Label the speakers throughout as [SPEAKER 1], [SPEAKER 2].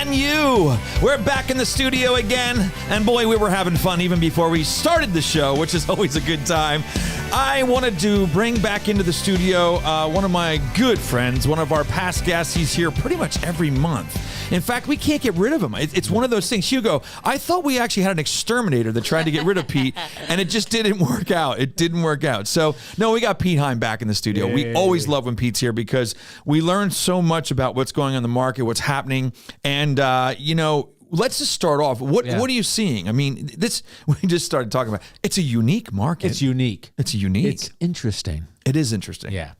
[SPEAKER 1] and you. We're back in the studio again, and boy, we were having fun even before we started the show, which is always a good time. I wanted to bring back into the studio one of my good friends, one of our past guests. He's here pretty much every month. In fact, we can't get rid of him. It's one of those things. Hugo, I thought we actually had an exterminator that tried to get rid of Pete, and it just didn't work out. It didn't work out. So, no, we got Pete Heim back in the studio. Yay. We always love when Pete's here because we learn so much about what's going on in the market, what's happening, and, let's just start off. What are you seeing? I mean, this we just started talking about. It's a unique market.
[SPEAKER 2] It's unique.
[SPEAKER 1] It's unique.
[SPEAKER 2] It's interesting.
[SPEAKER 1] It is interesting.
[SPEAKER 2] Yeah.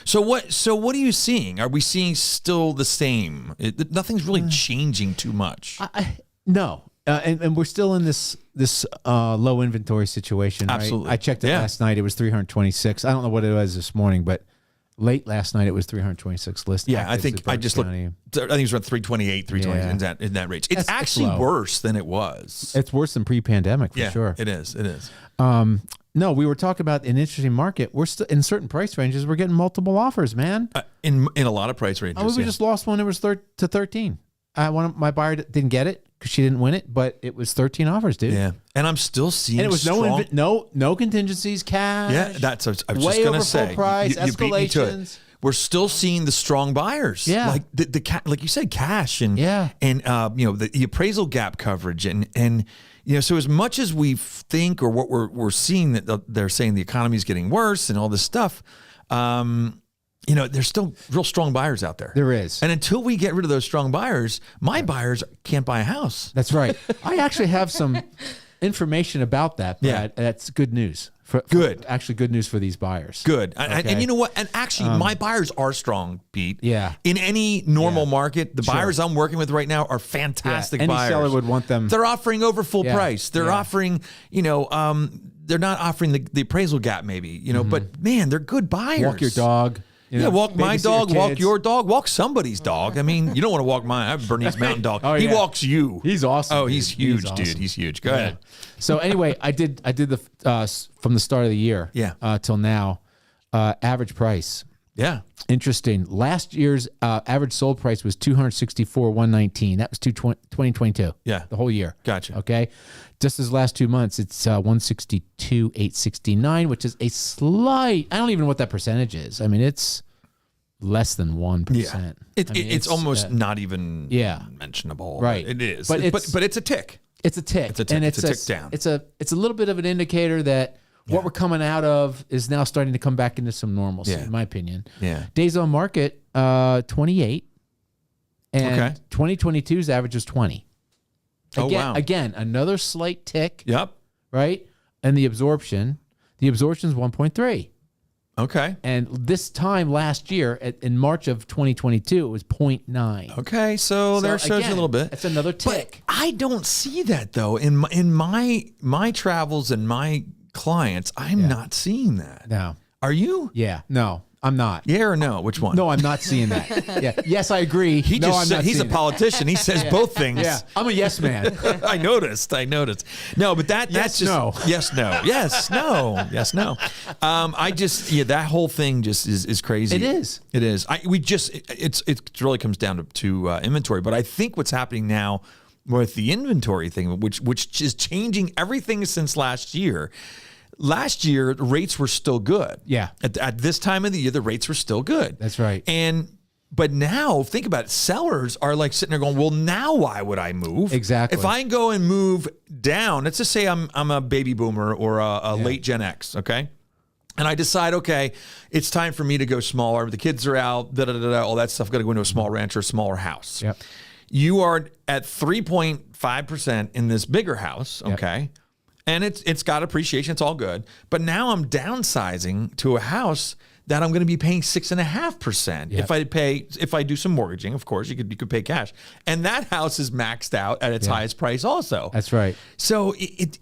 [SPEAKER 1] So what are you seeing? Are we seeing still the same? Nothing's really changing too much.
[SPEAKER 2] No. And we're still in this low inventory situation. Right?
[SPEAKER 1] Absolutely.
[SPEAKER 2] I checked it last night. It was 326. I don't know what it was this morning, but late last night it was 326 listings.
[SPEAKER 1] Yeah, I think I just looked. I think it was around 328, 320 in that range. It's actually worse than it was.
[SPEAKER 2] It's worse than pre-pandemic for sure.
[SPEAKER 1] It is. It is.
[SPEAKER 2] No, we were talking about an interesting market. We're still in certain price ranges. We're getting multiple offers, man.
[SPEAKER 1] In a lot of price ranges.
[SPEAKER 2] We just lost one. It was to 13. My buyer didn't get it because she didn't win it, but it was 13 offers, dude.
[SPEAKER 1] Yeah, and I'm still seeing.
[SPEAKER 2] And it was no contingencies, cash.
[SPEAKER 1] Yeah, that's. I was
[SPEAKER 2] way
[SPEAKER 1] just gonna
[SPEAKER 2] over
[SPEAKER 1] say,
[SPEAKER 2] full price,
[SPEAKER 1] you beat me to it.
[SPEAKER 2] escalations.
[SPEAKER 1] We're still seeing the strong buyers.
[SPEAKER 2] Yeah,
[SPEAKER 1] like like you said, cash and the appraisal gap coverage and. So as much as we think or what we're seeing that they're saying the economy is getting worse and all this stuff, there's still real strong buyers out there.
[SPEAKER 2] There is. And
[SPEAKER 1] until we get rid of those strong buyers, my buyers can't buy a house.
[SPEAKER 2] That's right. I actually have some information about that, Brad. Yeah. That's good news. Actually good news for these buyers.
[SPEAKER 1] Good. Okay. And you know what? And actually, my buyers are strong, Pete.
[SPEAKER 2] Yeah.
[SPEAKER 1] In any normal market, the buyers I'm working with right now are fantastic buyers.
[SPEAKER 2] Any seller would want them.
[SPEAKER 1] They're offering over full price. They're offering, they're not offering the appraisal gap maybe, but man, they're good buyers.
[SPEAKER 2] Walk your dog.
[SPEAKER 1] Walk my dog, walk your dog, walk somebody's dog. I mean, you don't want to walk mine. I have Bernese Mountain Dog. He walks you.
[SPEAKER 2] He's awesome.
[SPEAKER 1] Oh, he's huge, dude. He's huge. Go ahead.
[SPEAKER 2] So anyway, I did the from the start of the year till now, average price.
[SPEAKER 1] Yeah.
[SPEAKER 2] Interesting. Last year's average sold price was $264,119. That was 2022.
[SPEAKER 1] Yeah.
[SPEAKER 2] The whole year.
[SPEAKER 1] Gotcha.
[SPEAKER 2] Okay. Just as last 2 months, it's $162,869, which is a slight. I don't even know what that percentage is. I mean, it's less than 1%.
[SPEAKER 1] Yeah. It's almost not even mentionable.
[SPEAKER 2] Right.
[SPEAKER 1] It is.
[SPEAKER 2] But
[SPEAKER 1] it's a tick.
[SPEAKER 2] It's a tick.
[SPEAKER 1] It's a tick.
[SPEAKER 2] And
[SPEAKER 1] it's a tick down.
[SPEAKER 2] It's a little bit of an indicator that what we're coming out of is now starting to come back into some normalcy, in my opinion.
[SPEAKER 1] Yeah.
[SPEAKER 2] Days on market, 28. And 2022's average is 20. Again, another slight tick.
[SPEAKER 1] Yep.
[SPEAKER 2] Right? And the absorption is 1.3.
[SPEAKER 1] Okay.
[SPEAKER 2] And this time last year, in March of 2022, it was 0.9.
[SPEAKER 1] Okay, so there shows you a little bit.
[SPEAKER 2] It's another tick.
[SPEAKER 1] But I don't see that though in my travels and my clients. I'm not seeing that.
[SPEAKER 2] No.
[SPEAKER 1] Are you?
[SPEAKER 2] Yeah. No. I'm not.
[SPEAKER 1] Yeah or no? Which one?
[SPEAKER 2] No, I'm not seeing that. Yeah. Yes, I agree.
[SPEAKER 1] He's a politician. He says both things.
[SPEAKER 2] Yeah. I'm a yes man.
[SPEAKER 1] I noticed. No, but that's just
[SPEAKER 2] no.
[SPEAKER 1] Yes, no. Yes, no. Yes, no. That whole thing just is crazy.
[SPEAKER 2] It is.
[SPEAKER 1] It is. It really comes down to inventory. But I think what's happening now with the inventory thing, which is changing everything since last year. Last year, the rates were still good.
[SPEAKER 2] Yeah.
[SPEAKER 1] At this time of the year, the rates were still good.
[SPEAKER 2] That's right.
[SPEAKER 1] But now, think about it. Sellers are like sitting there going, well, now why would I move?
[SPEAKER 2] Exactly.
[SPEAKER 1] If I go and move down, let's just say I'm a baby boomer or a late Gen X, okay? And I decide, okay, it's time for me to go smaller. The kids are out, all that stuff. Got to go into a small ranch or a smaller house.
[SPEAKER 2] Yep.
[SPEAKER 1] You are at 3.5% in this bigger house, okay? Yep. And it's got appreciation. It's all good. But now I'm downsizing to a house that I'm going to be paying 6.5%. If I do some mortgaging, of course, you could pay cash. And that house is maxed out at its highest price also.
[SPEAKER 2] That's right.
[SPEAKER 1] So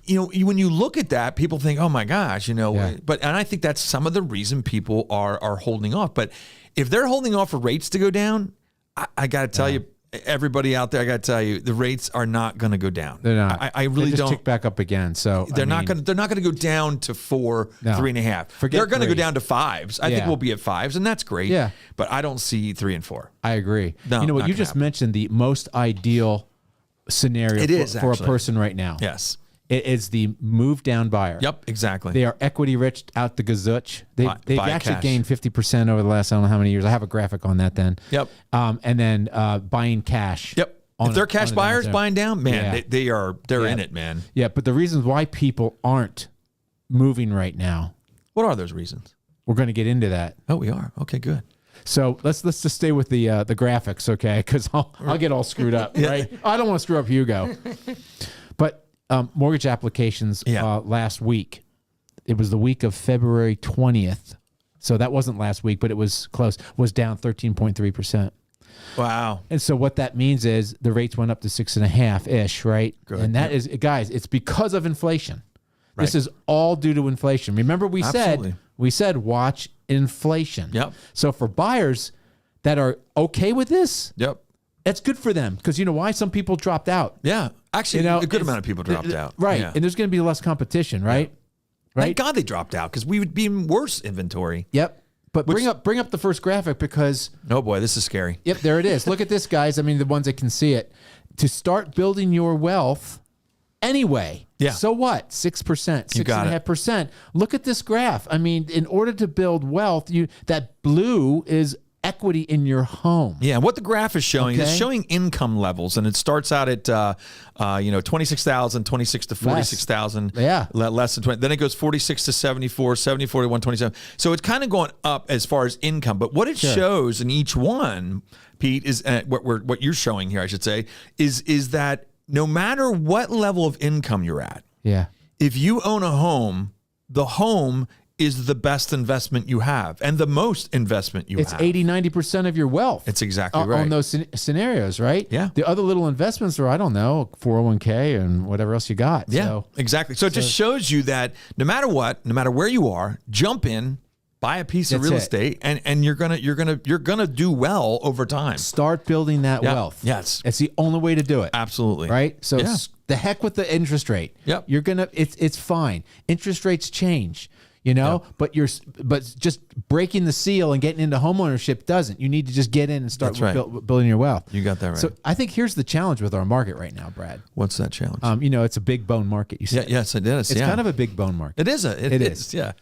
[SPEAKER 1] when you look at that, people think, oh my gosh, and I think that's some of the reason people are holding off. But if they're holding off for rates to go down, I got to tell you, everybody out there, I got to tell you, the rates are not going to go down.
[SPEAKER 2] They're not.
[SPEAKER 1] I really
[SPEAKER 2] they just
[SPEAKER 1] don't.
[SPEAKER 2] Tick back up again. So
[SPEAKER 1] they're not going to go down to 4, 3.5. They're going to go down to 5s. I think we'll be at 5s, and that's great.
[SPEAKER 2] Yeah.
[SPEAKER 1] But I don't see 3 and 4.
[SPEAKER 2] I agree.
[SPEAKER 1] No,
[SPEAKER 2] you know what you just mentioned, the most ideal scenario for a person right now.
[SPEAKER 1] Yes.
[SPEAKER 2] It is the move down buyer.
[SPEAKER 1] Yep, exactly.
[SPEAKER 2] They are equity rich out the gazooch. They've actually
[SPEAKER 1] cash.
[SPEAKER 2] gained 50% over the last I don't know how many years. I have a graphic on that then.
[SPEAKER 1] Yep.
[SPEAKER 2] And then buying cash.
[SPEAKER 1] Yep. If they're cash buyers buying down, man, they're in it, man.
[SPEAKER 2] Yeah, but the reasons why people aren't moving right now.
[SPEAKER 1] What are those reasons?
[SPEAKER 2] We're going to get into that.
[SPEAKER 1] Oh, we are. Okay, good.
[SPEAKER 2] So let's just stay with the graphics, okay? Because I'll get all screwed up, right? I don't want to screw up Hugo. But mortgage applications last week. It was the week of February 20th. So that wasn't last week, but it was close. Was down 13.3%.
[SPEAKER 1] Wow.
[SPEAKER 2] And so what that means is the rates went up to 6.5-ish, right? Good. And that is, guys, it's because of inflation. Right. This is all due to inflation. Remember we said watch inflation.
[SPEAKER 1] Yep.
[SPEAKER 2] So for buyers that are okay with this,
[SPEAKER 1] yep,
[SPEAKER 2] that's good for them because you know why? Some people dropped out.
[SPEAKER 1] Yeah. Actually, a good amount of people dropped out.
[SPEAKER 2] Right.
[SPEAKER 1] Yeah.
[SPEAKER 2] And there's going to be less competition, right?
[SPEAKER 1] Right. Thank God they dropped out because we would be in worse inventory.
[SPEAKER 2] Yep. But bring up the first graphic because...
[SPEAKER 1] Oh, boy, this is scary.
[SPEAKER 2] Yep, there it is. Look at this, guys. I mean, the ones that can see it. To start building your wealth anyway.
[SPEAKER 1] Yeah.
[SPEAKER 2] So what? 6%, 6.5%. Look at this graph. I mean, in order to build wealth, that blue is equity in your home.
[SPEAKER 1] Yeah, what the graph is showing is showing income levels, and it starts out at 26,000, 26 to 46,000.
[SPEAKER 2] Yeah,
[SPEAKER 1] less than 20. Then it goes 46 to 74, 74 to 127. So it's kind of going up as far as income. But what it shows in each one, Pete, is what you're showing here, I should say, is that no matter what level of income you're at, if you own a home, the home is the best investment you have and the most investment you have.
[SPEAKER 2] It's 80-90% of your wealth.
[SPEAKER 1] It's exactly right.
[SPEAKER 2] On those scenarios, right?
[SPEAKER 1] Yeah.
[SPEAKER 2] The other little investments are, I don't know, 401k and whatever else you got.
[SPEAKER 1] Yeah,
[SPEAKER 2] so,
[SPEAKER 1] exactly. So it just shows you that no matter what, no matter where you are, jump in, buy a piece of real estate, and you're gonna do well over time.
[SPEAKER 2] Start building that wealth.
[SPEAKER 1] Yes.
[SPEAKER 2] It's the only way to do it.
[SPEAKER 1] Absolutely.
[SPEAKER 2] Right? So the heck with the interest rate.
[SPEAKER 1] Yep.
[SPEAKER 2] It's fine. Interest rates change. You know, but just breaking the seal and getting into homeownership doesn't. You need to just get in and start building your wealth.
[SPEAKER 1] You got that right.
[SPEAKER 2] So I think here's the challenge with our market right now, Brad.
[SPEAKER 1] What's that challenge?
[SPEAKER 2] It's a big bone market. You said.
[SPEAKER 1] Yeah, yes, it is.
[SPEAKER 2] It's kind of a big bone market.
[SPEAKER 1] It is. It is. Yeah.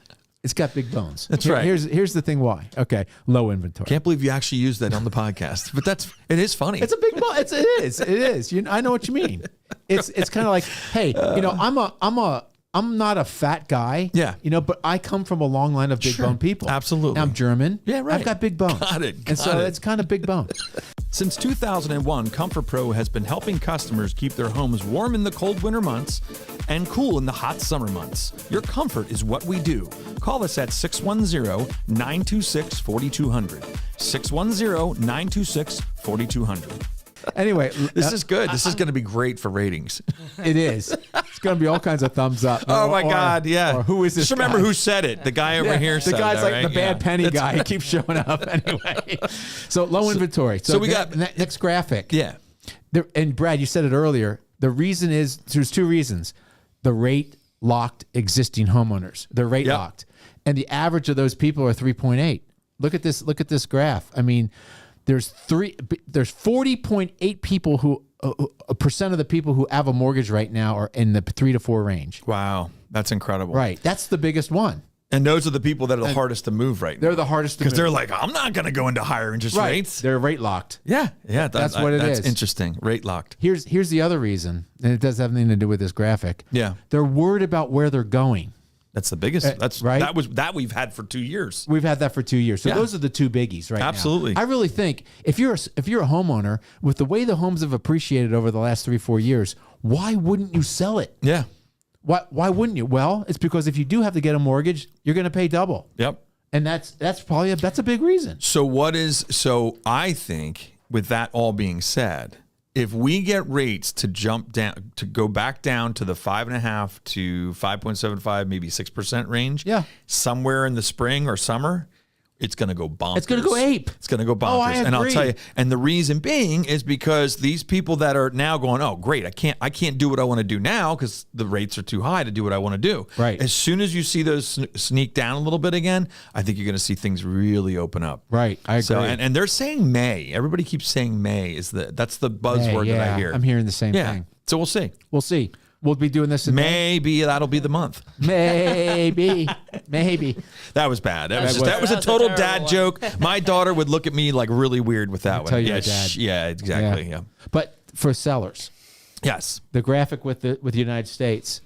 [SPEAKER 2] It's got big bones.
[SPEAKER 1] That's right.
[SPEAKER 2] Here's the thing. Why? Okay, low inventory.
[SPEAKER 1] Can't believe you actually used that on the podcast, but it is funny.
[SPEAKER 2] It's a big bone. It is. I know what you mean. It's kind of like, hey, I'm not a fat guy.
[SPEAKER 1] Yeah.
[SPEAKER 2] But I come from a long line of big bone people.
[SPEAKER 1] Absolutely.
[SPEAKER 2] I'm German.
[SPEAKER 1] Yeah, right.
[SPEAKER 2] I've got big bones.
[SPEAKER 1] Got it.
[SPEAKER 2] It's kind of big bone.
[SPEAKER 1] Since 2001, Comfort Pro has been helping customers keep their homes warm in the cold winter months and cool in the hot summer months. Your comfort is what we do. Call us at 610-926-4200. 610-926-4200.
[SPEAKER 2] Anyway,
[SPEAKER 1] this is good. This is going to be great for ratings.
[SPEAKER 2] It is. It's going to be all kinds of thumbs up.
[SPEAKER 1] Oh my God! Yeah.
[SPEAKER 2] Or who is this?
[SPEAKER 1] Just remember who said it. The guy over here.
[SPEAKER 2] The guy's
[SPEAKER 1] that,
[SPEAKER 2] like the bad penny guy. He keeps showing up anyway. So low inventory. So we got next graphic.
[SPEAKER 1] Yeah.
[SPEAKER 2] And Brad, you said it earlier. The reason is there's two reasons. The rate locked existing homeowners. They're rate locked, and the average of those people are 3.8. Look at this. Look at this graph. I mean. There's 40.8 people who a percent of the people who have a mortgage right now are in the 3 to 4 range.
[SPEAKER 1] Wow, that's incredible.
[SPEAKER 2] Right, that's the biggest one.
[SPEAKER 1] And those are the people that are the hardest to move right now.
[SPEAKER 2] They're the hardest to move.
[SPEAKER 1] Because they're like, I'm not going to go into higher interest rates.
[SPEAKER 2] They're rate locked.
[SPEAKER 1] Yeah,
[SPEAKER 2] that's what it is.
[SPEAKER 1] That's interesting. Rate locked.
[SPEAKER 2] Here's the other reason, and it does have nothing to do with this graphic.
[SPEAKER 1] Yeah,
[SPEAKER 2] they're worried about where they're going.
[SPEAKER 1] That's the biggest. That's right. That we've had for 2 years.
[SPEAKER 2] We've had that for 2 years. So those are the two biggies right now.
[SPEAKER 1] Absolutely.
[SPEAKER 2] I really think if you're a homeowner, with the way the homes have appreciated over the last 3-4 years, why wouldn't you sell it?
[SPEAKER 1] Yeah.
[SPEAKER 2] Why wouldn't you? Well, it's because if you do have to get a mortgage, you're going to pay double.
[SPEAKER 1] Yep.
[SPEAKER 2] And that's probably that's a big reason.
[SPEAKER 1] So I think with that all being said, if we get rates to jump down, to go back down to the 5.5 to 5.75, maybe 6% range, somewhere in the spring or summer, it's going to go bonkers.
[SPEAKER 2] It's going to go ape.
[SPEAKER 1] It's going to go bonkers.
[SPEAKER 2] Oh, I agree.
[SPEAKER 1] And I'll tell you, and the reason being is because these people that are now going, oh, great, I can't do what I want to do now because the rates are too high to do what I want to do.
[SPEAKER 2] Right.
[SPEAKER 1] As soon as you see those sneak down a little bit again, I think you're going to see things really open up.
[SPEAKER 2] Right. I agree.
[SPEAKER 1] So, and they're saying May. Everybody keeps saying May. That's the buzzword that I hear.
[SPEAKER 2] I'm hearing the same thing.
[SPEAKER 1] So we'll see.
[SPEAKER 2] We'll see. We'll be doing this in
[SPEAKER 1] Maybe that'll be the month.
[SPEAKER 2] Maybe.
[SPEAKER 1] That was bad. That was a
[SPEAKER 3] That's
[SPEAKER 1] total
[SPEAKER 3] a
[SPEAKER 1] dad
[SPEAKER 3] terrible
[SPEAKER 1] joke. My daughter would look at me like really weird with that one.
[SPEAKER 2] tell you
[SPEAKER 1] Yeah,
[SPEAKER 2] your dad.
[SPEAKER 1] yeah, exactly. Yeah.
[SPEAKER 2] But for sellers,
[SPEAKER 1] Yes.
[SPEAKER 2] the graphic with the United States.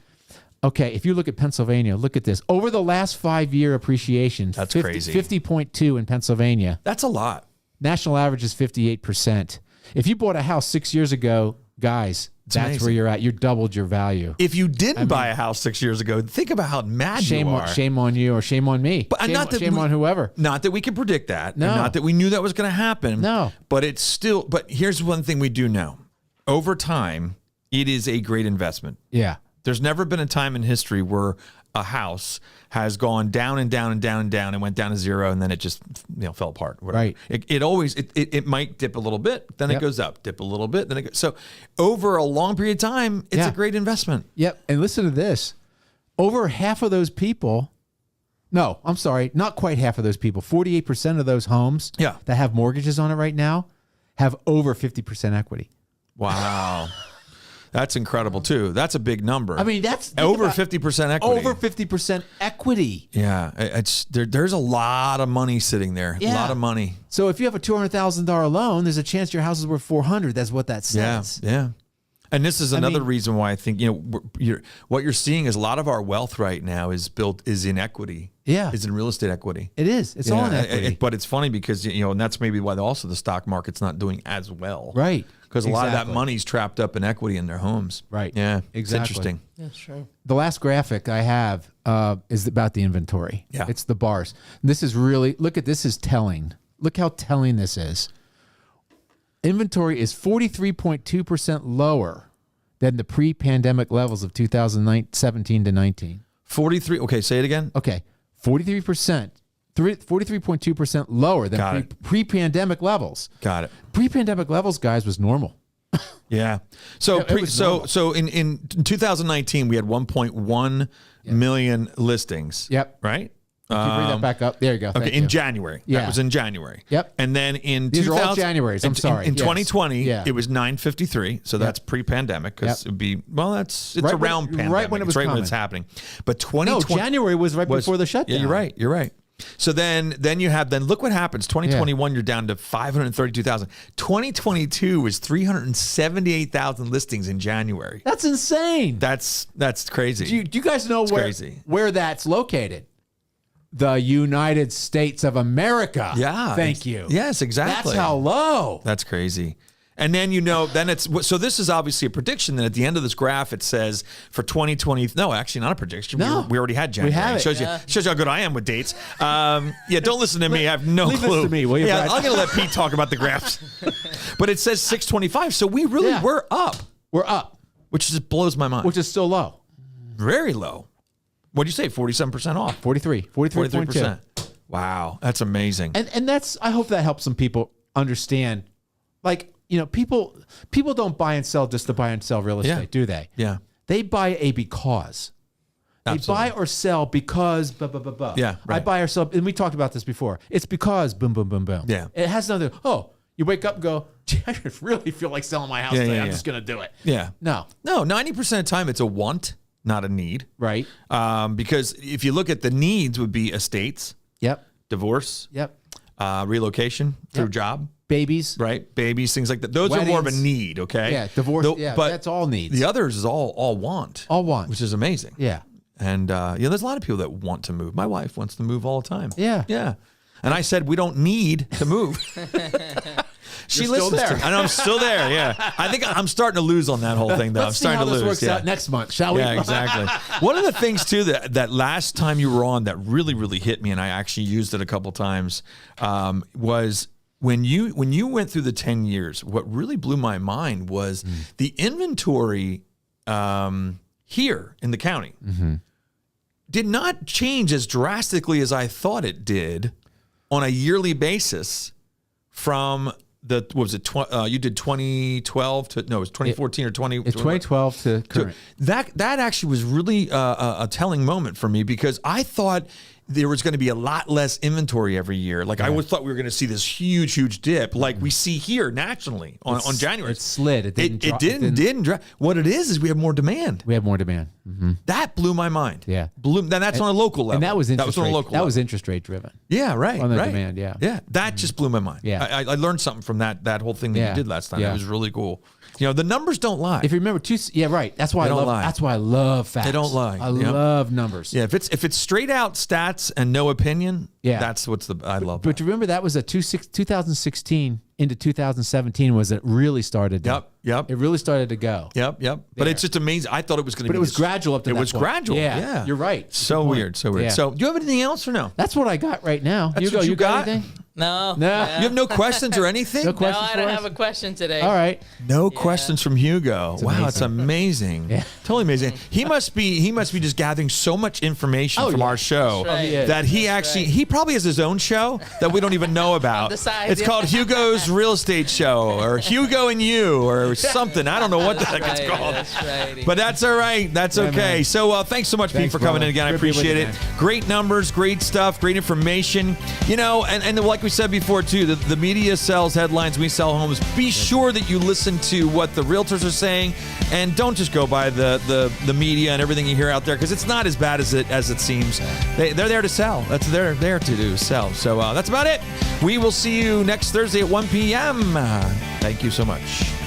[SPEAKER 2] Okay, if you look at Pennsylvania, look at this. Over the last 5-year appreciation,
[SPEAKER 1] That's crazy.
[SPEAKER 2] 50.2 in Pennsylvania.
[SPEAKER 1] That's a lot.
[SPEAKER 2] National average is 58%. If you bought a house 6 years ago, guys, that's
[SPEAKER 1] amazing.
[SPEAKER 2] where you're at. You doubled your value.
[SPEAKER 1] If you didn't buy a house 6 years ago, think about how mad you are.
[SPEAKER 2] Shame on you or shame on me.
[SPEAKER 1] But
[SPEAKER 2] Shame on whoever.
[SPEAKER 1] Not that we can predict that.
[SPEAKER 2] No.
[SPEAKER 1] And not that we knew that was going to happen.
[SPEAKER 2] No.
[SPEAKER 1] But it's still. But here's one thing we do know: over time, it is a great investment.
[SPEAKER 2] Yeah.
[SPEAKER 1] There's never been a time in history where a house has gone down and down and down and down and went down to zero and then it just fell apart. Whatever.
[SPEAKER 2] Right.
[SPEAKER 1] It always might dip a little bit, then it
[SPEAKER 2] Yep.
[SPEAKER 1] goes up, dip a little bit, then it goes. So over a long period of time, it's a great investment.
[SPEAKER 2] Yep. And listen to this. Over half of those people, no, I'm sorry, not quite half of those people, 48% of those homes
[SPEAKER 1] Yeah.
[SPEAKER 2] that have mortgages on it right now have over 50% equity.
[SPEAKER 1] Wow. That's incredible too. That's a big number.
[SPEAKER 2] I mean, that's
[SPEAKER 1] over 50% equity.
[SPEAKER 2] Over 50% equity.
[SPEAKER 1] Yeah, there's a lot of money sitting there. A
[SPEAKER 2] Yeah.
[SPEAKER 1] lot of money.
[SPEAKER 2] So if you have a $200,000 loan, there's a chance your house is worth 400. That's what that says.
[SPEAKER 1] Yeah. And this is another
[SPEAKER 2] mean-
[SPEAKER 1] reason why I think what you're seeing is a lot of our wealth right now is in equity.
[SPEAKER 2] Yeah.
[SPEAKER 1] Is in real estate equity.
[SPEAKER 2] It is. It's all in equity.
[SPEAKER 1] But it's funny because and that's maybe why also the stock market's not doing as well.
[SPEAKER 2] Right.
[SPEAKER 1] Because a lot of that
[SPEAKER 2] Exactly.
[SPEAKER 1] money's trapped up in equity in their homes.
[SPEAKER 2] Right.
[SPEAKER 1] Yeah.
[SPEAKER 2] Exactly.
[SPEAKER 1] It's interesting.
[SPEAKER 3] That's true.
[SPEAKER 2] The last graphic I have is about the inventory.
[SPEAKER 1] Yeah.
[SPEAKER 2] It's the bars. This is really, look at this is telling. Look how telling this is. Inventory is 43.2% lower than the pre-pandemic levels of 2017 to 19.
[SPEAKER 1] 43. Okay, say it again.
[SPEAKER 2] Okay. 43%. 43.2% lower
[SPEAKER 1] Got
[SPEAKER 2] than
[SPEAKER 1] it.
[SPEAKER 2] pre-pandemic levels.
[SPEAKER 1] Got it.
[SPEAKER 2] Pre-pandemic levels, guys, was normal.
[SPEAKER 1] Yeah. So
[SPEAKER 2] Yeah, it was normal.
[SPEAKER 1] so in 2019 we had 1.1 million listings.
[SPEAKER 2] Yep.
[SPEAKER 1] Right?
[SPEAKER 2] Can you bring that back up? There you go.
[SPEAKER 1] Okay,
[SPEAKER 2] Thank
[SPEAKER 1] in
[SPEAKER 2] you.
[SPEAKER 1] January.
[SPEAKER 2] Yeah.
[SPEAKER 1] That was in January.
[SPEAKER 2] Yep.
[SPEAKER 1] And then in
[SPEAKER 2] These are all
[SPEAKER 1] 2000
[SPEAKER 2] Januaries. I'm sorry.
[SPEAKER 1] In
[SPEAKER 2] Yes.
[SPEAKER 1] 2020,
[SPEAKER 2] Yeah.
[SPEAKER 1] it was 953. So that's pre-pandemic because
[SPEAKER 2] Yep.
[SPEAKER 1] it'd be it's
[SPEAKER 2] Right when-
[SPEAKER 1] around pandemic.
[SPEAKER 2] right when it was
[SPEAKER 1] it's right when
[SPEAKER 2] coming.
[SPEAKER 1] it's happening. But
[SPEAKER 2] No,
[SPEAKER 1] 2020
[SPEAKER 2] January was right before the shutdown.
[SPEAKER 1] Yeah, you're right. So then you have look what happens. 2021 you're down to 532,000. 2022 was 378,000 listings in January.
[SPEAKER 2] That's insane.
[SPEAKER 1] That's crazy.
[SPEAKER 2] Do you guys know
[SPEAKER 1] crazy.
[SPEAKER 2] where that's located? The United States of America.
[SPEAKER 1] Yeah.
[SPEAKER 2] Thank you.
[SPEAKER 1] Yes, exactly.
[SPEAKER 2] That's how low.
[SPEAKER 1] That's crazy. And then then it's so this is obviously a prediction. Then at the end of this graph, it says for 2020. No, actually not a prediction.
[SPEAKER 2] No.
[SPEAKER 1] We already had January.
[SPEAKER 2] We have it.
[SPEAKER 1] Shows you how good I am with dates. Don't listen to me. I have no
[SPEAKER 2] leave this
[SPEAKER 1] clue.
[SPEAKER 2] to me, will you,
[SPEAKER 1] Yeah,
[SPEAKER 2] Brad?
[SPEAKER 1] I'm gonna let Pete talk about the graphs. But it says 625. So we really were up,
[SPEAKER 2] We're up,
[SPEAKER 1] which just blows my mind.
[SPEAKER 2] which is still low.
[SPEAKER 1] Very low. What do you say? 47% off.
[SPEAKER 2] 43.2.
[SPEAKER 1] 43%. Wow, that's amazing.
[SPEAKER 2] And that's, I hope that helps some people understand. Like, people don't buy and sell just to buy and sell real estate,
[SPEAKER 1] Yeah.
[SPEAKER 2] do they?
[SPEAKER 1] Yeah.
[SPEAKER 2] They buy a because. They
[SPEAKER 1] Absolutely.
[SPEAKER 2] buy or sell because blah, blah, blah, blah.
[SPEAKER 1] Yeah,
[SPEAKER 2] I
[SPEAKER 1] right.
[SPEAKER 2] buy or sell, and we talked about this before. It's because boom, boom, boom, boom.
[SPEAKER 1] Yeah.
[SPEAKER 2] It has nothing. You wake up and go, gee, I really feel like selling my house
[SPEAKER 1] Yeah,
[SPEAKER 2] today.
[SPEAKER 1] yeah,
[SPEAKER 2] I'm
[SPEAKER 1] yeah.
[SPEAKER 2] just going to do it.
[SPEAKER 1] Yeah.
[SPEAKER 2] No.
[SPEAKER 1] No, 90% of the time it's a want, not a need.
[SPEAKER 2] Right.
[SPEAKER 1] Because if you look at the needs would be estates,
[SPEAKER 2] Yep.
[SPEAKER 1] divorce,
[SPEAKER 2] Yep.
[SPEAKER 1] relocation through
[SPEAKER 2] Yep.
[SPEAKER 1] job,
[SPEAKER 2] Babies.
[SPEAKER 1] right? Babies, things like that. Those are more of a
[SPEAKER 2] Weddings.
[SPEAKER 1] need, okay?
[SPEAKER 2] Yeah. Divorce.
[SPEAKER 1] Though-
[SPEAKER 2] yeah.
[SPEAKER 1] but
[SPEAKER 2] That's all needs.
[SPEAKER 1] the others is all want.
[SPEAKER 2] All want.
[SPEAKER 1] Which is amazing.
[SPEAKER 2] Yeah.
[SPEAKER 1] And there's a lot of people that want to move. My wife wants to move all the time.
[SPEAKER 2] Yeah.
[SPEAKER 1] Yeah. And I said, we don't need to move. She
[SPEAKER 2] You're still
[SPEAKER 1] listens
[SPEAKER 2] there.
[SPEAKER 1] to, and I'm still there. Yeah. I think I'm starting to lose on that whole thing, though. I'm
[SPEAKER 2] Let's see
[SPEAKER 1] starting
[SPEAKER 2] how
[SPEAKER 1] to
[SPEAKER 2] this
[SPEAKER 1] lose.
[SPEAKER 2] works
[SPEAKER 1] yeah.
[SPEAKER 2] out next month, shall we?
[SPEAKER 1] Yeah, exactly. One of the things too that last time you were on that really, really hit me, and I actually used it a couple times, was when you went through the 10 years. What really blew my mind was the inventory here in the county did not change as drastically as I thought it did on a yearly basis from what was it? You did 2012 to no, it was 2014 or 20.
[SPEAKER 2] It's 2012 to current.
[SPEAKER 1] That actually was really a telling moment for me because I thought there was going to be a lot less inventory every year. Like I always thought we were going to see this huge dip, like we see here nationally on January.
[SPEAKER 2] It slid. It
[SPEAKER 1] didn't drop. What it is we have more demand.
[SPEAKER 2] We have more demand. Mm-hmm.
[SPEAKER 1] That blew my mind.
[SPEAKER 2] Yeah,
[SPEAKER 1] That's on a local level.
[SPEAKER 2] And that was
[SPEAKER 1] on a local.
[SPEAKER 2] That was interest rate driven.
[SPEAKER 1] Yeah, right.
[SPEAKER 2] On the
[SPEAKER 1] right.
[SPEAKER 2] demand. Yeah,
[SPEAKER 1] yeah. That just blew my mind.
[SPEAKER 2] Yeah,
[SPEAKER 1] I learned something from that whole thing that you did last time. It was really cool. You know, the numbers don't lie.
[SPEAKER 2] If you remember, right. That's why That's why I love facts.
[SPEAKER 1] They don't lie.
[SPEAKER 2] I love numbers.
[SPEAKER 1] Yeah, if it's straight out stats and no opinion, that's I love.
[SPEAKER 2] But remember, that was 2016 into 2017 was it really started.
[SPEAKER 1] Yep.
[SPEAKER 2] It really started to go.
[SPEAKER 1] Yep. But it's just amazing. I thought it was going to be.
[SPEAKER 2] But it was gradual up to that point.
[SPEAKER 1] It was gradual. Yeah.
[SPEAKER 2] You're right.
[SPEAKER 1] So weird. Yeah. So, do you have anything else or no?
[SPEAKER 2] That's what I got right now.
[SPEAKER 1] That's what you got?
[SPEAKER 2] Anything?
[SPEAKER 3] No.
[SPEAKER 1] You have no questions or anything?
[SPEAKER 2] No questions.
[SPEAKER 3] No, I don't have a question today.
[SPEAKER 2] All right.
[SPEAKER 1] No questions from Hugo. Wow, it's amazing.
[SPEAKER 2] Yeah.
[SPEAKER 1] Totally amazing. He must be just gathering so much information from our show that he probably has his own show that we don't even know about.
[SPEAKER 3] the side,
[SPEAKER 1] it's called Hugo's Real Estate Show or Hugo and You or something. I don't know what the heck it's called.
[SPEAKER 3] That's right.
[SPEAKER 1] But that's all right. That's okay.
[SPEAKER 2] Man.
[SPEAKER 1] So thanks so much, Pete, for coming in again. I appreciate it. Great numbers, great stuff, great information. You know, and like we said before too, the media sells headlines, we sell homes. Be sure that you listen to what the realtors are saying, and don't just go by the media and everything you hear out there because it's not as bad as it seems. They're there to sell. They're there to do sell. So that's about it. We will see you next Thursday at 1 p.m. Thank you so much.